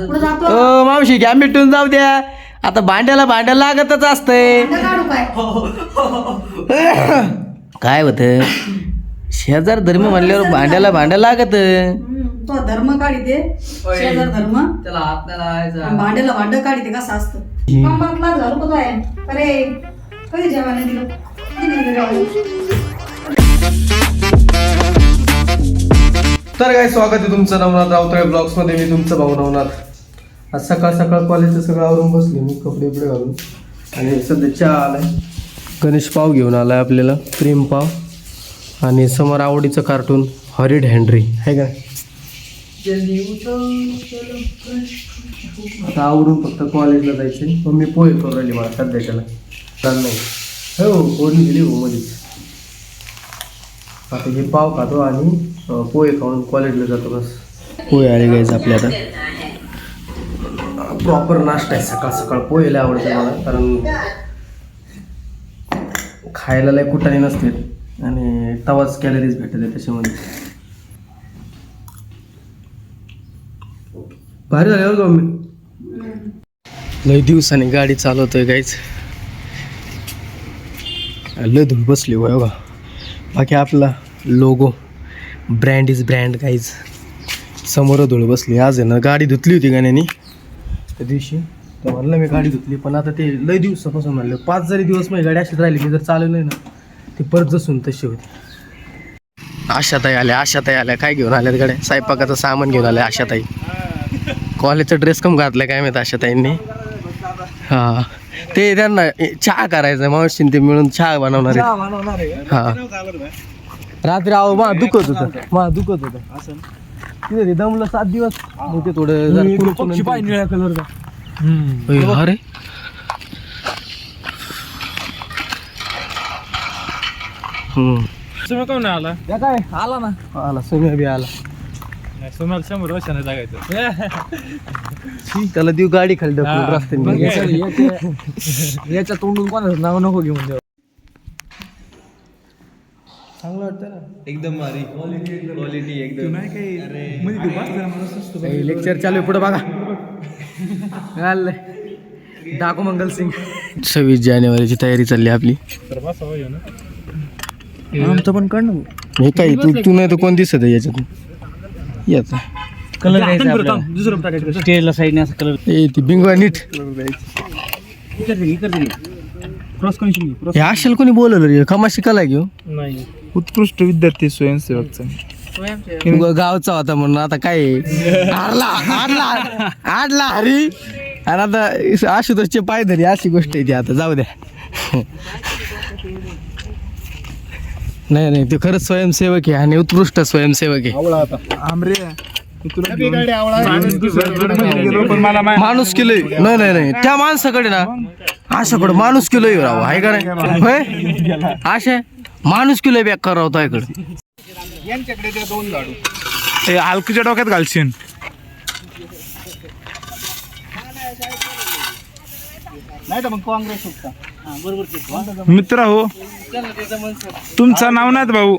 पुढे जातो. ओ मावशी घ्या मिटून जाऊ द्या. आता भांड्याला लागतच असतंय. भांडं काढू काय? काय होत शेजार धर्म म्हणल्यावर भांड्याला लागत. तो धर्म काढिते शेजार धर्म त्याला हात नाही लावायचा. भांड्याला भांडं काढिते कसं असतं. कंबरला घालू का आहे? अरे कधी जेवण दिलं? कधी दिलं जेवण? तर काय स्वागत आहे तुमचं नवनाथ राऊतळे ब्लॉग्स मध्ये. मी तुमचं भाऊ नवनाथ. आज सकाळ कॉलेजचं सगळं आवरून बसले मी कपडे घालून. आणि सध्या चहा आलाय. गणेश पाव घेऊन आलाय आपल्याला, प्रेम पाव. आणि समोर आवडीचं कार्टून हॉरिड हेनरी आहे का. आता आवरून फक्त कॉलेजला जायचंय. मग मी पोहे करून राहिली मला सध्याच्याला चाल नाही. हो ओढणी दिली हो मध्येच. आता हे पाव खातो आणि पोहे खाऊन कॉलेजला जातो. बस पोहे आले गायचं आपल्या आता. प्रॉपर नाश्ता आहे सकाळ पोहे लय आवडतं मला. कारण खायला लय कुठाने नसते आणि तवाच कॅलरीज भेटत आहे त्याच्यामध्ये. भारी झाल्यावर जाऊ मी. लय दिवसाने गाडी चालवतोय गाईच. लय धूळ बसली हो बघा. बाकी आपला logo brand is brand guys. समोर धूळ बसली. आज आहे ना गाडी धुतली होती गाण्यानी त्या दिवशी. तर म्हणलं मी गाडी धुतली, पण आता ते लय दिवसापासून म्हणलं 5 जरी दिवस माझी गाडी अशीच राहिली. मी जर चालवलं ना ते परत जसून तशी होती. आशाताई आल्या काय घेऊन आल्यात गाड्या? स्वयंपाकाचं सामान घेऊन आल्या आशाताई. कॉलेजचा ड्रेस कम घातला काय माहिती आशाताईंनी. हां ते त्यांना चहा करायचं मावशीन ते मिळून चहा बनवणार आहे. हां रात्री आहो मा दुखत होतं तिथे ते दमलं 7 दिवस. मग ते थोडं निळ्या कलरचा. अरे तुम्ही कोण आला? काय आला ना. आला सोम्या बी आला. तुम्हाला 100 वर्षाने जागायचं. त्याला देऊ गाडी खाली ढकलून रस्त्याने. याच्या तोंडून कोणाचं नाव नको घेऊन देऊ. चांगलं वाटतं ना. एकदम भारी क्वालिटी एकदम. लेक्चर चालू आहे पुढे बघा. डाकू मंगल सिंग. 26 जानेवारीची तयारी चालली आपली. आमचं पण कळ ना. हे काय तू नाही तर कोण दिसत आहे याच्यातून. याचा कलर दुसरं स्टेजला साईडने असं कलर. ती बिंगवा नीट. Cross connection. हे आशल कोणी बोलवलं रे? कमा शिकायला घेऊ. नाही उत्कृष्ट विद्यार्थी स्वयंसेवकचा गावचा होता म्हणून आता काय आडला हरी. आणि आता आशुतोषचे पाय धरी अशी गोष्ट आहे ती. आता जाऊ द्या. नाही ते खरंच स्वयंसेवक आहे आणि उत्कृष्ट स्वयंसेवक आहे. माणूस किलोय. नाही त्या माणसाकडे ना आशाकडे माणूस किलोय राव आहे का नाही. होय आशा माणूस किलो बॅक करावं इकडे. यांच्याकडे त्या 2 झाडू हलकीच्या डोक्यात घालशील. नाही तर मग काँग्रेस बरोबर. मित्र हो तुमचं नाव नाही भाऊ.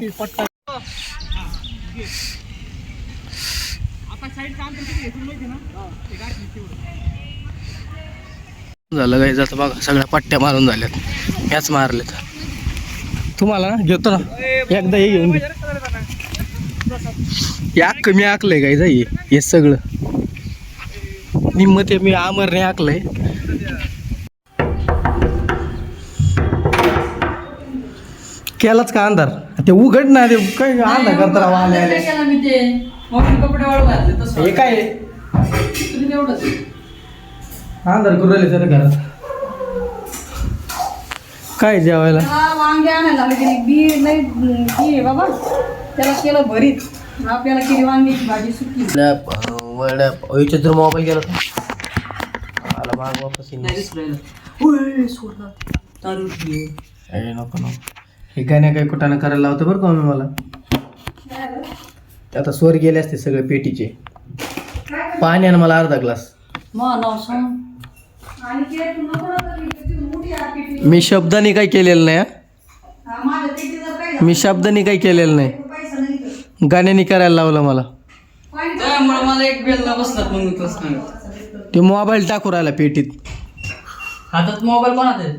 झालं काय जातं बघा. सगळ्या पट्ट्या मारून झाल्यात. याच मारल्यात. तुम्हाला घेतो ना एकदा हे घेऊन घे. मी आखलंय काय जाई हे सगळं निम्मत मी आमरने आखलंय. केलाच का अंधार? ते उघड ना ते काय अंधार करता राव. आले केला मी ते मग कपडे वाळू घातले तसं. हे काय तुम्ही तेवढंच. अंधार करू राहिले सर घरात. काय जेवायला? हा वांगे आणायला लागले त्याने. बी नाही बी आहे बाबा. त्याला केलं भरीत. आपल्याला केली वांग्याची भाजी सुकी. याच्यात जर मोबाईल गेला आला माग वापस नको. हे गाण्या काही कुठानं करायला लावतं बरं का मी मला. आता स्वर गेले असते सगळे पेटीचे. पाणी आणि मला अर्धा ग्लास. मग नाव सांग. आणि ते तू नको ना तरी मोठी आरपीटी. मी शब्दाने काही केलेलं नाही. माझ्या पेटीचं काय मी शब्दाने काही केलेलं नाही. पैसा नाही तर. गाण्याने करायला लावलं मला. त्यामुळे मला एक बेल बसलात मग ते मोबाईल टाकू राहिला पेटीत. हातात मोबाईल कोणाचा आहे?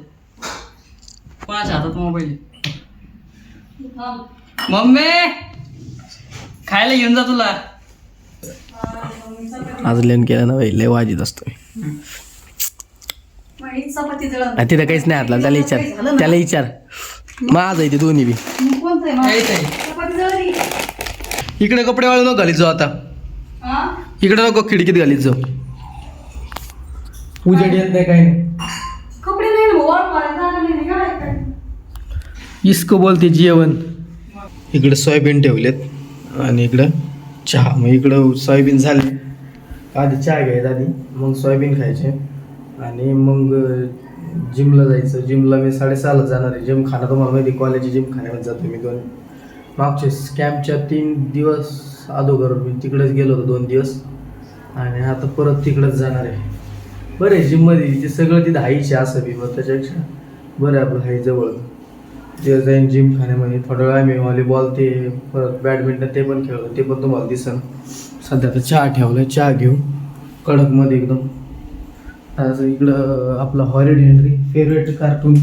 कोणाच्या हातात मोबाईल आहे? मम्मी खायला घेऊन जा तुला. आज लेन केलं ना बाई, लय वाजीत असतो. चपाती जळण तिथं काहीच नाही हातला. त्याला विचार माझं आहे ते दोन्ही बी. कोणतं आहे काहीच आहे. चपाती जळली. इकडे कपडे वाळू नको घालीत जाऊ आता. हा इकडे नको खिडकीत घालीत जाऊ. उजेड येत नाही काही नाही. कपडे नाही ना वाळ मारायला नाही काय. इस्क बोलते जेवण. इकडे सोयाबीन ठेवलेत आणि इकडं चहा. मग इकडं सोयाबीन झाले, आधी चहा घ्यायचा आधी, मग सोयाबीन खायचे आणि मग जिमला जायचं. जिमला मी 6:30ला जाणार आहे. जिम खाना तुम्हाला माहिती, कॉलेजची जिम खाण्यामध्ये जातो मी. मागचे स्कॅमच्या 3 दिवस अगोदर मी तिकडेच गेलो होतो 2 दिवस आणि आता परत तिकडेच जाणार आहे. बरं आहे जिममध्ये, ते सगळं तिथं हाईचे असं बी, मग त्याच्यापेक्षा बरं आहे आपलं हाई जवळ. ते जाईन जिम खाण्यामध्ये. थोडा वेळ मी व्हॉलीबॉल ते परत बॅडमिंटन ते पण खेळलो, ते पण तुम्हाला दिसन. सध्या तर चहा ठेवला, चहा घेऊ कडकमध्ये एकदम. असं इकडं आपलं हॉलिड हेनरी फेवरेट कार्टून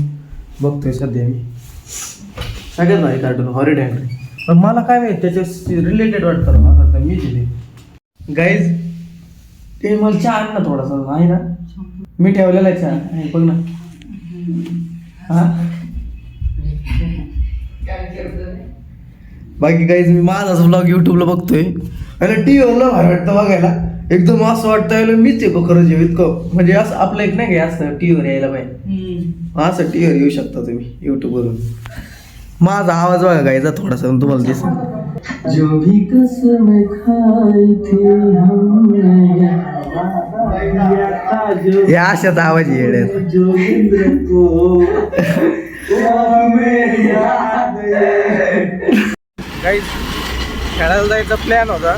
बघतोय सध्या मी. सगळ्यात भारी कार्टून हॉलिड हेनरी. पण मला काय माहिती त्याच्या रिलेटेड वाटतं मला, मी तिथे गाईज ते मला चहा आण ना थोडासा, आहे ना मी ठेवलेला आहे चहा, आहे बघ ना. हां बाकी काहीच मी माझाच ब्लॉग यूट्यूबला बघतोय आणि टी व्हीला भारी वाटतं बघायला. एकदम असं वाटतं मीच आहे खरंच इतकं. म्हणजे असं आपलं एक नाही काय असतं टी व्हीवर यायला पाहिजे, असं टी व्हीवर येऊ शकता तुम्ही यूट्यूबवरून. माझा आवाज बघा गायचा थोडासा तुम्हाला दिसेल. जो भी कसम खाई थी हमने या अशाच आवाज येण्याचा. काही खेळायला जायचा प्लॅन होता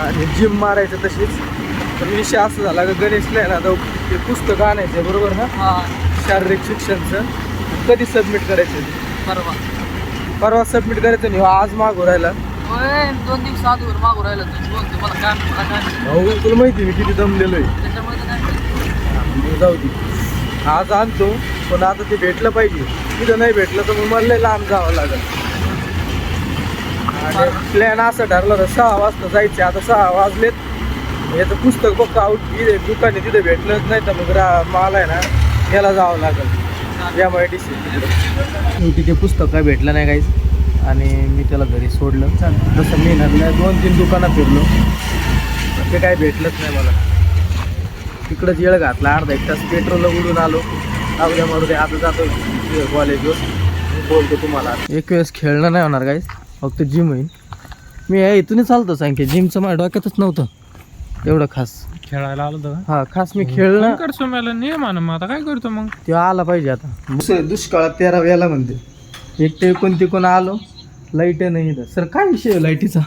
आणि जिम मारायचं तशीच. पण विषय असं झाला का गणेशला आहे ना आता ते पुस्तक आणायचं बरोबर ना, शारीरिक शिक्षणचं. कधी सबमिट करायचं? परवा सबमिट करायचं नाही, आज मागू राहिला. 2 दिवस आधीवर मागू राहिला मला काय. हो तुला माहिती मी किती दमलेलो आहे. त्याच्यामुळे जाऊ दे, आज आणतो. पण आता ते भेटलं पाहिजे. तिथं नाही भेटलं तर मग मला लय लांब जावं लागेल. आणि प्लॅन असं ठरलं तर 6 वाजता जायचे. आता 6 वाजलेत. याचं पुस्तक बघ आउट इथे दुकाने तिथे भेटलंच नाही तर मग मला आहे ना याला जावं लागेल MIDC. तिथे पुस्तक काय भेटलं नाही काहीच आणि मी त्याला घरी सोडलं. जसं मी ना 2-3 दुकानं फिरलो ते काय भेटलंच नाही मला. तिकडंच येळ घातला, अर्धा 1 तास पेट्रोलला उडून आलो. अवघ्या मारू आता जातो कॉलेजवर. बोलतो तुम्हाला एक वेळेस खेळणं नाही होणार काहीच, फक्त जिम होईल. मी इथूनच चालतो सांग जिमचं माझ्या डोक्यातच नव्हतं एवढं खास. खेळायला आलो होतं हा खास मी खेळणं करतो मला नियम आहे ना, मग आता काय करतो मग. ते आला पाहिजे आता. दुष्काळात 13 वेळेला म्हणते एकटे कोण आलो. लाईट नाही इथं. सर काय विषय आहे लाईटीचा?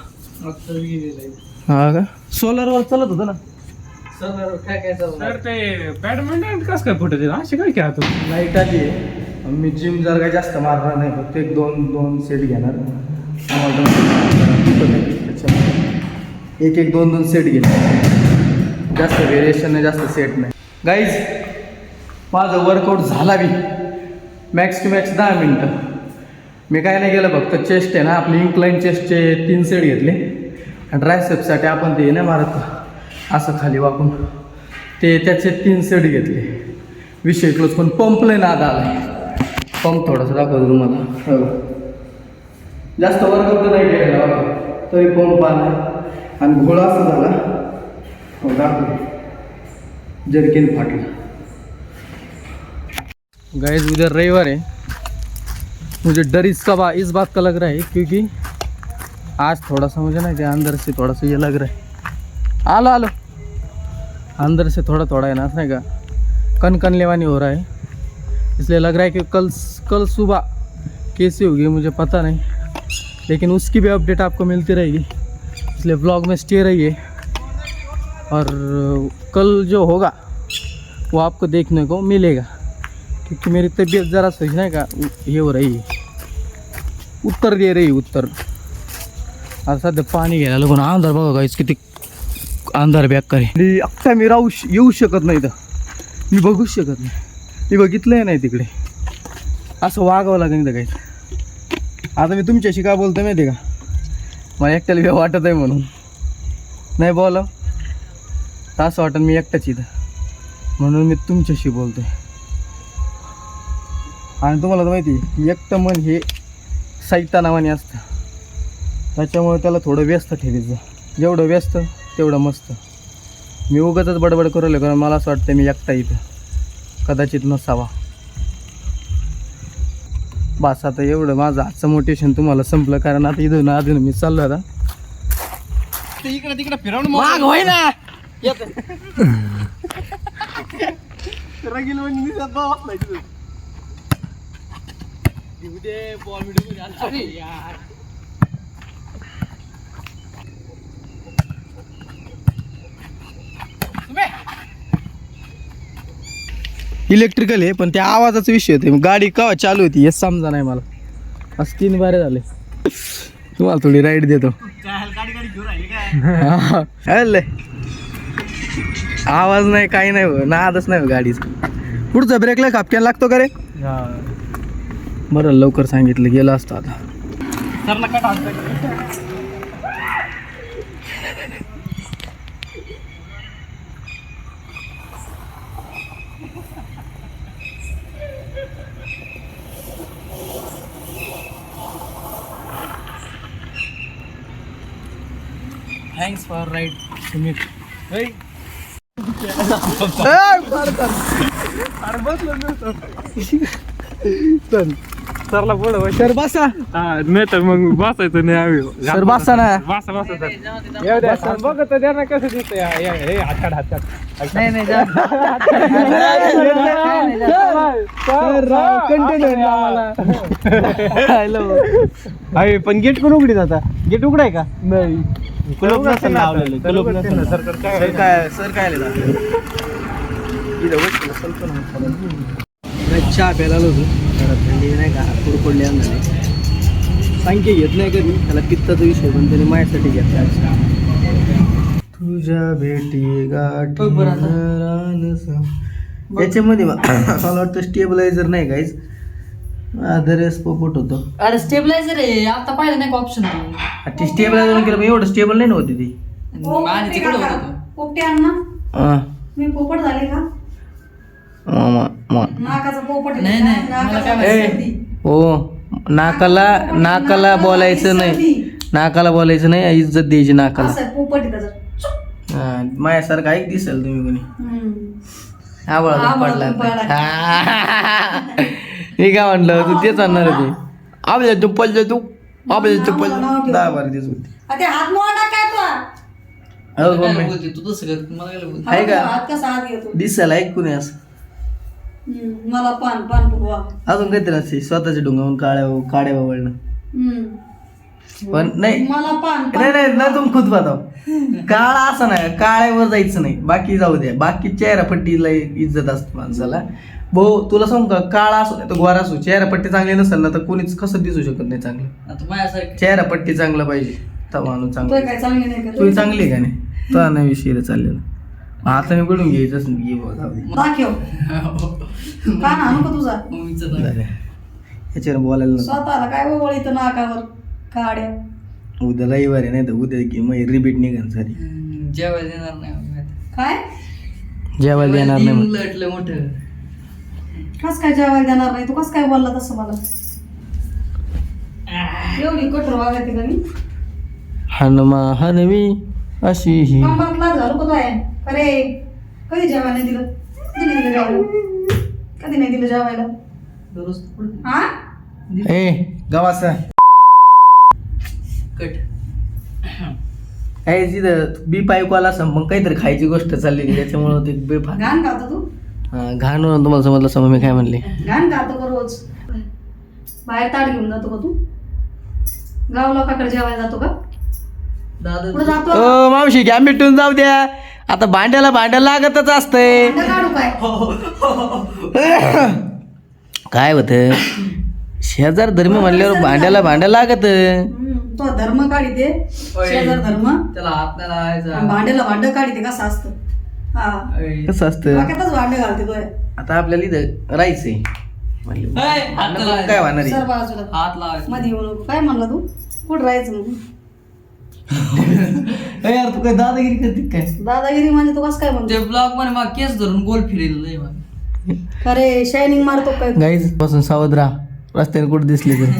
हा का सोलरवर चालत होतं ना. काय तर ते बॅडमिंटन कसं काय फुटत असे काय खेळतो? लाईट आली आहे. मी जिम जर काय जास्त मारणार नाही, फक्त 1-2 सेट घेणार. एक 2-2 सेट घेणार. जास्त व्हेरिएशन नाही, जास्त सेट नाही. गाईज माझं वर्कआउट झाला बी. मॅक्स टू मॅक्स 10 मिनटं. मी काय नाही केलं, फक्त चेस्ट आहे ना आपली इन्क्लाइन चेस्टचे 3 सेट घेतले आणि ट्रायसेप्ससाठी आपण ते नाही मारत असं खाली वाकून ते त्याचे 3 सेट घेतले. विषय क्लोज. पण पंपला नाद आला. पंप थोडासा दाखवतो तुम्हाला. हो जास्त वर्कआउट नाही केलेला तरी पंप आला आणि घोळा असं झाला. हो दाखव जर्किन फाटला. गाइस उधर रविवार है. मुझे डर इस बात का लग रहा है क्योंकि आज थोड़ा सा मुझे ना क्या अंदर से थोड़ा सा ये लग रहा है. आलो अंदर से थोड़ा है ना का कन लेवानी हो रहा है. इसलिए लग रहा है कि कल सुबह कैसे होगी मुझे पता नहीं, लेकिन उसकी भी अपडेट आपको मिलती रहेगी. इसलिए व्लॉग में स्टे रहिए और कल जो होगा वो आपको देखने को मिलेगा. क्योंकि मेरी तबीयत ज़रा सोचना का ये हो रही है, उत्तर दे रही उत्तर. आता सध्या पाणी घ्यायला लोक अंधार बघा गाईस किती अंधार बेकार आहे अख्खा मी येऊ शकत नाही तर मी बघूच शकत नाही. मी बघितलंय नाही तिकडे असं वागावं लागेल तर काही. आता मी तुमच्याशी काय बोलतो माहिती आहे का, मला एकट्याला वेळ वाटत आहे म्हणून नाही बोलावं तर असं वाटत मी एकटाच इथं, म्हणून मी तुमच्याशी बोलतोय. आणि तुम्हाला तर माहिती आहे एकटं मन हे साहित्य नावाने असतं, त्याच्यामुळे त्याला थोडं व्यस्त ठेवायचं. जेवढं व्यस्त तेवढं मस्त. मी उगाचच बडबड करवलं कारण मला असं वाटतं मी एकटा इथं कदाचित नसावा. बस आता एवढं माझं आजचं मोटिवेशन तुम्हाला संपलं, कारण आता इथं ना अजून मी चाललो आता इकडे तिकडे फिरवून माग होय ना रगील म्हणजे दिसत बसलाय तिथं. इलेक्ट्रिकल आहे पण त्या आवाजाचा विषय होते. गाडी केव्हा चालू होती हे समजा नाही मला. असं 3 बारे झाले. तुम्हाला थोडी राईड देतो. अरे आवाज नाही काही नाही हो, नादच नाही हो गाडीचा. पुढचा ब्रेकला खापक्यान लागतो का रे? बरं लवकर सांगितलं गेलं असतं आता. Thanks for ride Sumit. सरला पुढं सर बसा. नाही तर मग बसायचं नाही आम्ही. सर बसा ना. बसा बघ तर द्या ना कसं दिसतंय. हे हातकाड हातकाड नाही नाही हॅलो पण गेट कोण उघडी जाता? गेट उघडाय का? नाही कुलूप नसेल लावलेलं. कुलूप नसेल. सर काय चहा प्यायला आलो होतो घरात. थंडी नाही का हातपूर पडले झाले. सांख्य घेत नाही कधी त्याला पित्ताचा विषय पण त्याने माझ्यासाठी घेतला. तुझ्या भेटी गाठी याच्यामध्ये मला वाटतं स्टेबलायझर नाही काहीच आदरेस पोपट होतो. अरे स्टेबलायझर आहे आता पाहिलं नाही का ऑप्शन. ती स्टेबलायझर केलं पण एवढं स्टेबल नाही होती ती. आणि तिकडे होतं पोपटे अण्णा मी पोपट झाले का? नाकाचा पोपट आहे. नाही, नाही, मला काय नाकाचा हो नाकाला बोलायचं नाही. नाकाला बोलायचं नाही. इज्जत द्यायची नाकाला. असं पोपट आहे त्याचं. माझ्यासारखं ऐक दिसेल तुम्ही कोणी आवाळातून पडला पडला. मी काय म्हणलं तू तेच आणणार होती. आपल्या तू पडलं तू आपल्या तू पडलं 10 बार दिवस होती. ते हात मोडा काय तू तसं कर मला काय बोलते. आहे का? हात कसा हात घेतो? दिसायला ऐक कुणी असं. मला पान फुगवा. अजून काहीतरी असते स्वतःच्या डोंगावून काड्या वळणं. पण नाही मला पान नाही तुम्ही खुद बताव. काळा असं नाही काळ्यावर जायचं नाही. बाकी जाऊ द्या. बाकी चेहरापट्टीला इज्जत असते माणसाला. भाऊ तुला सांगू का काळा असो नाही तर गोरा असो चेहरापट्टी चांगली नसेल ना तर कोणीच कसं दिसू शकत नाही चांगलं. आता माझ्यासारखं चेहरापट्टी चांगलं पाहिजे तर माणूस चांगला. काय चांगली नाही का? तू चांगली का नाही तर नाही विषय चाललेला. आता मी कडून घ्यायचंच नाही. दाखव कान आणू का तुझा? मम्मीचं नाव. याच्यावर बोलायला नको. स्वतःला काय वळीत नाकावर काड्या. उद्या रविवार आहे नाही तर उद्या की मग रिपीट निघाल सारी. जेवायला देणार नाही आम्ही आता. काय जेवायला देणार नाही मग. लटलं मोठं. कस काय जेवायला देणार नाही? तू कस काय बोलला तसं मला? एवढी कठोर वागायची का मी? हनुमा हनवी अशी ही कंबरात लाथ घालू का तो आहे? अरे कधी जेवायला नाही दिलं? कधी नाही दिलं जेवायला? कधी नाही दिलं जेवायला? दररोज पुढं. हा ए गावाचा कट. काय तिथं बीप ऐकू आला असं मग काहीतरी खायची गोष्ट चालली त्याच्यामुळे ते बीप घाण खातो तू? घाण म्हणून तुम्हाला समजलं समज मी काय म्हणले. घाण खातो का रोज? बाहेर ताट घेऊन जातो का तू? गाव लोकांकडे जेवायला जातो का? दादा कुठं जातो? ओ मावशी घ्या मिटून जाऊ द्या. आता भांड्याला लागतच असतंय. भांडं काढू काय? काय होतं शेजार धर्म म्हणल्यावर भांड्याला लागत. तो धर्म काढिते शेजार धर्म त्याला हात नाही लावायचा. भांड्याला भांड काढिते कसं असतं. हा कसं असतं डोक्यातच भांडे घालते तो. आता आपल्याला इथं राहायचंय म्हणलं. हात काय लावायचा. होणार आहे? सर बाजूला हात लावायचा. मध्ये येऊ नको. काय म्हणला तू कुठं राहायचं म्हणून. यार तू काय दादागिरी करते काय? दादागिरी म्हणजे तू कसं काय म्हणतो. ते ब्लॉग मध्ये मग केस धरून गोल फिरेल. अरे शायनिंग मारतो काय. गाईज पासून सावध राहा, रस्त्याने कुठे दिसले तर.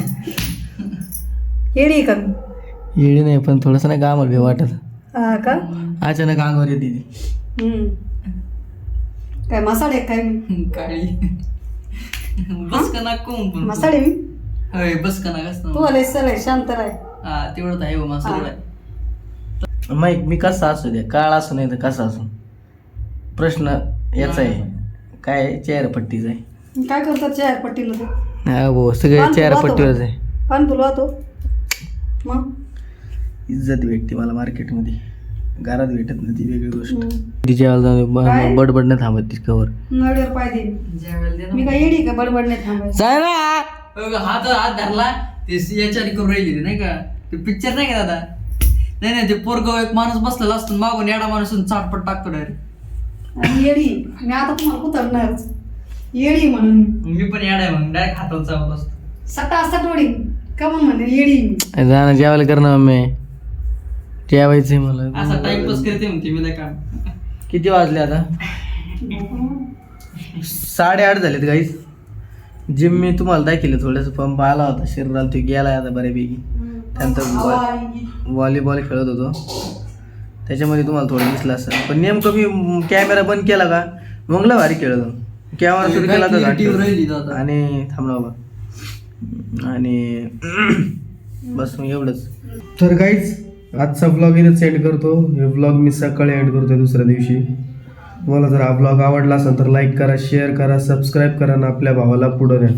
येडी का मी? येडी नाही पण थोडस ना गावाला भे वाटत. हा का. अचानक अंगावर येते ती. काय मसाडे काय मी. काळी बस का ना कोण पण मसाडे मी. होय बस का ना कसं तू आले सर शांत राय. हा तेवढं तर आहे हो मासा आहे. माईक मी कसा असू द्या, काळ असू नाही तर कसा असू, प्रश्न याचा आहे काय चेहरापट्टीचा आहे. काय करतात चेअर पट्टीला तू. हा भाऊ सगळे पान चेहरापट्टीवरच आहे. पान फुलवा तो मग. इज्जत भेटते मला मार्केटमध्ये, घरात भेटत नाही ती वेगळी गोष्ट. हम्म. तिच्या काय? बडबड नाही थांबत ती कवर. नळीवर पाय दे. ज्यावेळेला दे ना. मी काय येडी का बडबड नाही थांबायचं. जाय ना. बघ, हात धरला ते याच्याने करून राहिली नाही का ते पिक्चर नाही का दादा. नाही ते पोरग एक माणूस बसलेला असतो मागून येडा माणूस चाटपट टाकतो डायरेक्ट. आणि येडी मी आता तुम्हाला कुतरणारच. येडी म्हणून मी पण येडा आहे मग डायरेक्ट हातात चावत असतो. सटा सटोडी का म्हणून म्हणते येडी मी. जा ना जेवायला कर ना मम्मी, जेवायचंय मला. असा टाइमपास करते म्हणते मी नाही काम. किती वाजले आता? 8:30 झालेत गाईस. जिम मी तुम्हाला दाखवलं थोडंसं, पंप आला होता शरीराला, तो गेला आता बऱ्यापैकी. त्यानंतर व्हॉलीबॉल खेळत होतो, त्याच्यामध्ये तुम्हाला थोडं दिसलं असेल. पण नेमकं मी कॅमेरा बंद केला का मग लय भारी खेळत होतो. कॅमेरा सुरू केला तर राहिली दादा. आणि थांबला बाबा आणि बस मग एवढंच. तर गाईज आजचा ब्लॉग इथं सेंड करतो. हे ब्लॉग मी सकाळी एंड करतोय दुसऱ्या दिवशी. तुम्हाला जर हा ब्लॉग आवडला असेल तर लाईक करा, शेअर करा, सबस्क्राईब करा आणि आपल्या भावाला पुढं न्या.